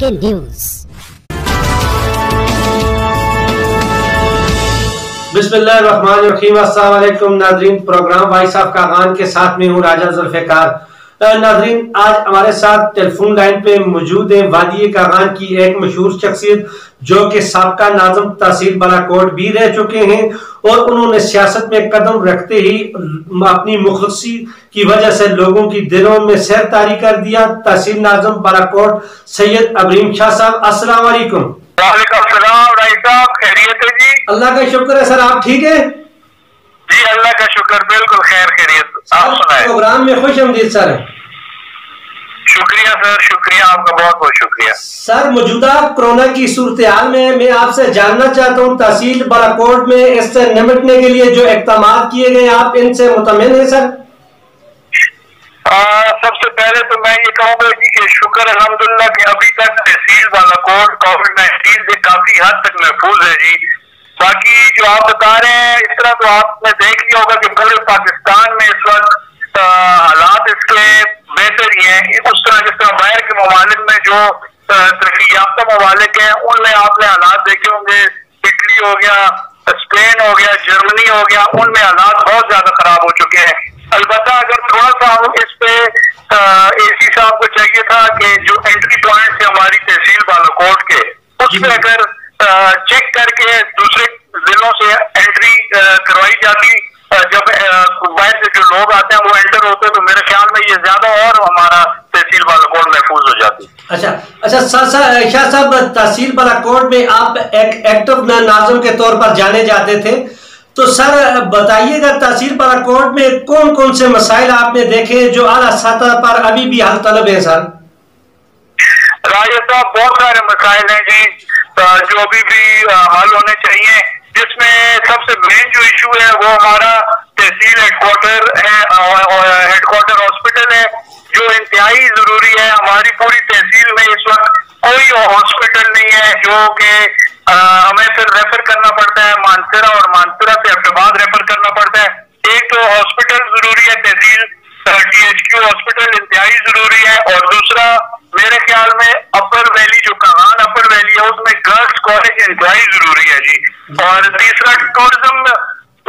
के न्यूज। बिस्मिल्लाहिर्रहमानिर्रहीम। अस्सलाम वालेकुम नाज़रीन, प्रोग्राम वॉइस ऑफ कागान के साथ में हूँ राजा जुल्फ़िकार। नाज़रीन, आज हमारे साथ टेलीफोन लाइन पे मौजूद है वादी कागान की एक मशहूर शख्सियत जो कि साबका नाज़िम तहसील बालाकोट भी रह चुके हैं और उन्होंने सियासत में कदम रखते ही अपनी मुखलिसी की वजह से लोगों की दिलों में सैर तारी कर दिया। तहसील नाज़िम बालाकोट सैयद अब्राहीम शाह साहब, अस्सलाम वालेकुम। वालेकुम सलाम राय साहब, खैरियत है जी? अल्लाह का शुक्र है सर, आप ठीक है? जी अल्लाह का शुक्र, बिल्कुल खैर खैरियत। आप सुनाए? प्रोग्राम में खुश आमदीद सर। शुक्रिया सर, शुक्रिया, आपका बहुत बहुत शुक्रिया सर। मौजूदा कोरोना की सूरत हाल में मैं आपसे जानना चाहता हूँ, तहसील बालाकोट में इससे निपटने के लिए जो इक़दाम किए गए आप इनसे मुतमिन है सर? सबसे पहले तो मैं ये कहूँगा जी कि शुक्र अल्हम्दुलिल्लाह कि अभी तक तहसील बालाकोट कोविड-19 से काफी हद तक महफूज है जी। बाकी जो आप बता रहे हैं इस तरह तो आपने देख लिया होगा कि पूरे पाकिस्तान में इस वक्त हालात इसके बेहतर ही हैं। उस तरह जिस तरह बाहर के ममालिक में जो तरक्की याफ्ता ममालिक हैं उनमें आपने हालात देखे होंगे, इटली हो गया, स्पेन हो गया, जर्मनी हो गया, उनमें हालात बहुत ज्यादा खराब हो चुके हैं। अलबत्ता अगर थोड़ा सा इस पे एसी साहब को चाहिए था कि जो एंट्री पॉइंट है हमारी तहसील बालाकोट के उसमें अगर चेक करके दूसरे जिलों से एंट्री करवाई जाती, जब बाहर से जो लोग आते हैं वो एंटर होते तो मेरे ख्याल में ये ज्यादा और हमारा तहसील बालाकोट महफूज हो जाती। अच्छा शाह साहब, तहसील बालाकोट में आप एक एक्टिव नाज़िम के तौर पर जाने जाते थे, तो सर बताइएगा तहसील बालाकोट में कौन कौन से मसाइल आपने देखे जो आला सतह पर अभी भी हल तलब है सर? राजा साहब, बहुत सारे मसाइल हैं जी जो अभी भी हल होने चाहिए, जिसमें सबसे मेन जो इशू है वो हमारा तहसील हेडक्वार्टर है, हेडक्वार्टर हॉस्पिटल है जो इंतहाई जरूरी है। हमारी पूरी तहसील में इस वक्त कोई हॉस्पिटल नहीं है जो कि हमें फिर रेफर करना पड़ता है मानसरा और मानसरा से अब्बाद रेफर करना पड़ता है। एक तो हॉस्पिटल जरूरी है, तहसील THQ हॉस्पिटल इंतहाई जरूरी है, और दूसरा मेरे ख्याल में अपर वैली जो कागान अपर वैली है उसमें गर्ल्स कॉलेज इंतहाई जरूरी है जी। और तीसरा टूरिज्म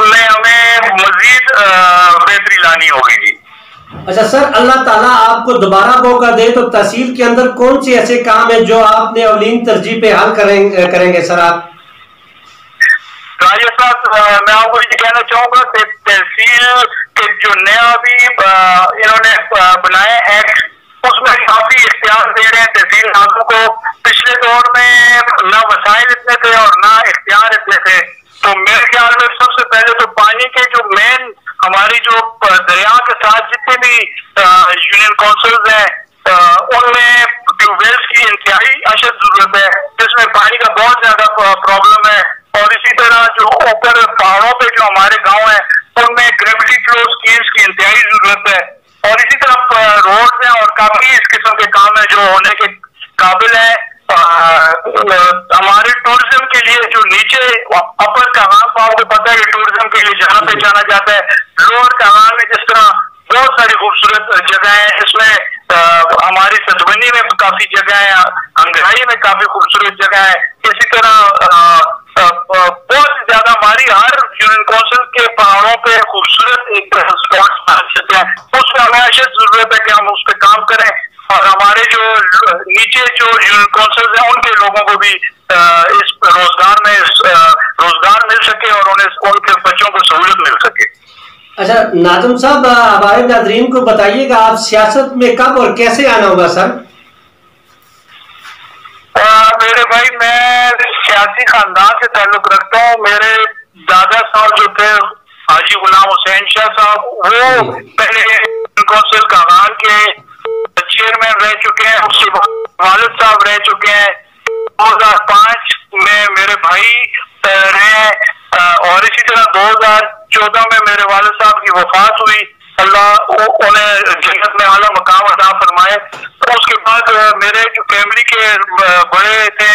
में हमें मजीद बेहतरी लानी होगी जी। अच्छा सर, अल्लाह ताला आपको दोबारा मौका दे तो तहसील के अंदर कौन से ऐसे काम है जो आपने अवलीन तरजीह पे हल करेंगे सर आप? राजा साहब, मैं आपको ये कहना चाहूंगा कि तहसील के जो नया अभी इन्होंने बनाया एक्ट उसमें काफी इख्तियार दे रहे हैं तहसील नाज़िम को। पिछले दौर में ना वसाइल इतने थे और ना इख्तियार इतने थे, तो मेरे ख्याल में सबसे पहले तो पानी के जो मेन हमारी जो दरिया के साथ जितने भी यूनियन काउंसिल्स हैं उनमें ट्यूबवेल्स की इंतहाई अशद जरूरत है, जिसमें पानी का बहुत ज्यादा प्रॉब्लम है। और इसी तरह जो ऊपर पहाड़ों पे जो हमारे गांव है उनमें ग्रेविटी फ्लो स्कीम्स की इंतहाई जरूरत है। और इसी तरह रोड हैं और काफी इस किस्म के काम है जो होने के काबिल है। हमारे टूरिज्म के लिए जो नीचे अपर कागान को आपको पता है कि टूरिज्म के लिए जाना पहचाना जाता है, लोअर कागान में जिस तरह बहुत सारी खूबसूरत जगह है, इसमें हमारी सतबनी में काफी जगह है, अंगराई में काफी खूबसूरत जगह है। इसी तरह बहुत ज्यादा हमारी हर यूनियन काउंसिल के पहाड़ों पे खूबसूरत एक स्पॉट्स बना सकते हैं, उसमें हमें अशद जरूरत है कि हम उस पर काम करें और हमारे जो नीचे जो यूनियन काउंसिल हैं उनके लोगों को भी इस रोजगार में रोजगार मिल सके और उन्हें उनके बच्चों को सहूलियत मिल सके। अच्छा नाज़िम साहब, हमारे नाज़रीन को बताइएगा आप सियासत में कब और कैसे आना होगा सर? मेरे भाई, मैं सियासी खानदान से ताल्लुक रखता हूँ। मेरे दादा साहब जो थे हाजी गुलाम हुसैन शाह साहब, वो पहले काउंसिल कागान के चेयरमैन रह चुके हैं, उसके बाद वालिद साहब रह चुके हैं। 2005 में मेरे भाई रहे और इसी तरह 2014 में मेरे वालिद साहब की वफात हुई, अल्लाह उन्हें जन्नत में आला मकाम अता फरमाए। तो उसके बाद मेरे जो फैमिली के बड़े थे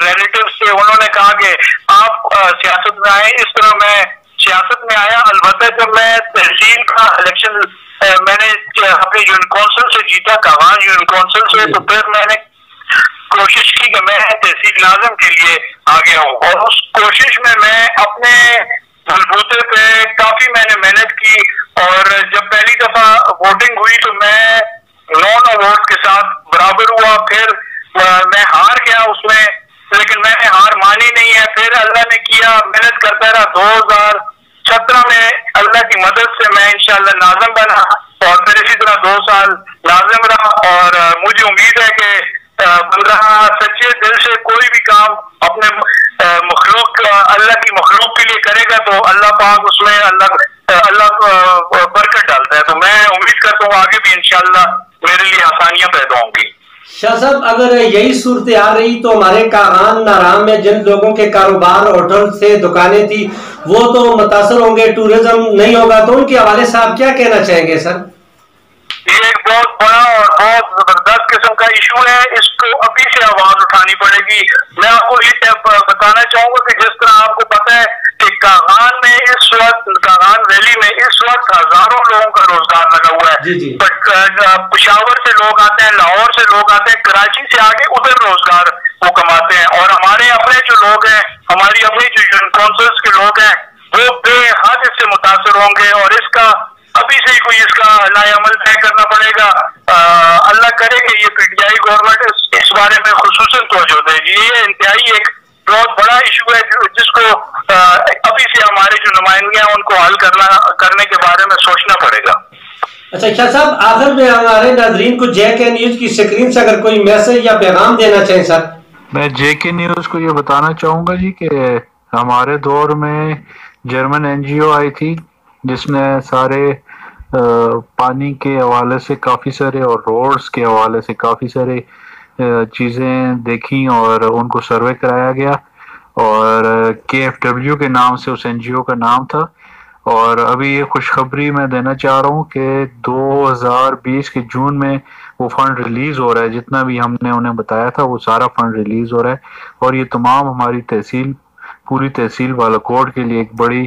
रिलेटिव्स थे, उन्होंने कहा कि आप सियासत में आए। इस तरह मैं सियासत में आया। अलबत्ता जब मैं तहसील का इलेक्शन मैंने अपने यूनियन काउंसिल से जीता, कागान यूनियन काउंसिल से, तो फिर मैंने کوشش کی کہ میں تحصیل ناظم کے لیے آگے ہوں، اور اس کوشش میں میں اپنے بلبوتے پہ کافی میں نے محنت کی، اور جب پہلی دفعہ ووٹنگ ہوئی تو میں 9 ووٹ کے ساتھ برابر ہوا، پھر میں ہار گیا اس میں، لیکن میں نے ہار مانی نہیں ہے، پھر اللہ نے کیا، محنت کرتا رہا، 2017 میں اللہ کی مدد سے میں انشاءاللہ ناظم بنا، اور پھر اسی طرح 2 سال ناظم رہا، اور مجھے امید ہے کہ بندہ سچے دل سے کوئی بھی کام اپنے مخلوق اللہ کی مخلوق کے لیے کرے گا تو اللہ پاک اس میں اللہ برکت ڈالتا ہے، تو میں امید کرتا ہوں آگے بھی انشاءاللہ میرے لیے آسانیاں پیدا ہوں گی۔ شاہ صاحب اگر یہی صورتحال رہی تو ہمارے کاغان نارام میں جن لوگوں کے کاروبار ہوٹل سے دکانیں تھی وہ تو متاثر ہوں گے، ٹورزم نہیں ہوگا، تو ان کے حوالے سے آپ کیا کہنا چاہیں گے سر؟ یہ ایک بہت بڑا اور بہت زبردست قسم کا ایشو ہے، اس کو ابھی سے آواز اٹھانی پڑے گی۔ میں آپ کو یہ بتانا چاہوں گا کہ جس طرح آپ کو پتہ ہے کہ کاغان میں اس وقت، کاغان ویلی میں اس وقت ہزاروں لوگوں کا روزگار لگا ہوا ہے، پشاور سے لوگ آتے ہیں، لاہور سے لوگ آتے ہیں، کراچی سے آگے ادھر روزگار وہ کماتے ہیں، اور ہمارے اپنے جو لوگ ہیں، ہماری اپنی جو یونین کونسلز کے لوگ ہیں وہ بے حد اس سے متاثر ہوں گے، اور اس کا ابھی سے کوئی اس کا لائے عمل طے کرنا پڑے گا۔ اللہ کرے کہ یہ پی ٹی آئی گورنمنٹ اس بارے میں خصوصاً توجہ دے گی۔ یہ انتہائی ایک بہت بڑا ایشو ہے جس کو ابھی سے ہمارے جو نمائندے ہیں ان کو حل کرنے کے بارے میں سوچنا پڑے گا۔ اچھا شاہ صاحب آخر میں ہمارے ناظرین کو جے کے نیوز کی اسکرین سے اگر کوئی میسج یا پیغام دینا چاہیں سر؟ میں جے کے نیوز کو یہ بتانا چاہوں گا جی کہ ہمارے دور میں جرمن این جی او آئی تھی جس نے سارے پانی کے حوالے سے کافی سارے اور روڈز کے حوالے سے کافی سارے چیزیں دیکھیں اور ان کو سروے کرایا گیا، اور کے ایف ڈبلیو کے نام سے اس این جی او کا نام تھا۔ اور ابھی یہ خوشخبری میں دینا چاہ رہا ہوں کہ 2020 کے جون میں وہ فنڈ ریلیز ہو رہا ہے، جتنا بھی ہم نے انہیں بتایا تھا وہ سارا فنڈ ریلیز ہو رہا ہے، اور یہ تمام ہماری تحصیل، پوری تحصیل بالاکوٹ کے لیے ایک بڑی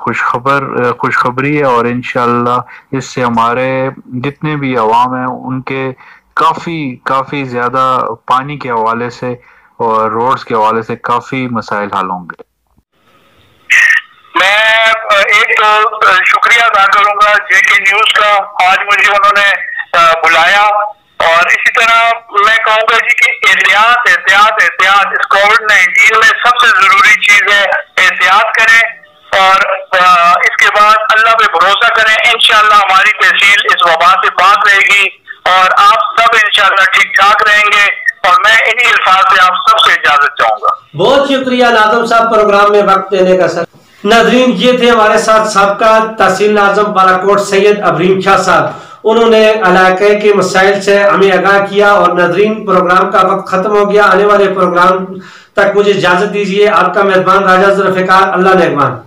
خوشخبری ہے، اور انشاءاللہ اس سے ہمارے جتنے بھی عوام ہیں ان کے کافی زیادہ پانی کے حوالے سے اور روڈز کے حوالے سے کافی مسائل حل ہوں گے۔ میں ایک تو شکریہ ادا کروں گا جے کے نیوز کا، آج مجھے انہوں نے بلایا، اور اسی طرح میں کہوں گا جی کہ احتیاط اس کووڈ-19 میں سب سے ضروری چیز ہے، احتیاط کریں اور اس کے بعد اللہ پہ بھروسہ کریں، انشاءاللہ ہماری تحصیل اس وبا سے پاک رہے گی اور آپ سب انشاءاللہ ٹھیک ٹھاک رہیں گے، اور میں انہی الفاظ سے آپ سب سے اجازت چاہوں گا۔ بہت شکریہ ناظم صاحب پروگرام میں وقت دینے کا سر۔ ناظرین یہ تھے ہمارے ساتھ سابقہ تحصیل ناظم بالاکوٹ سید ابراہیم شاہ صاحب، انہوں نے علاقے کے مسائل سے ہمیں آگاہ کیا، اور ناظرین پروگرام کا وقت ختم ہو گیا، آنے والے پروگرام تک مجھے اجازت دیجیے۔ آپ کا میزبان راجہ ذوالفقار، اللہ نگہبان۔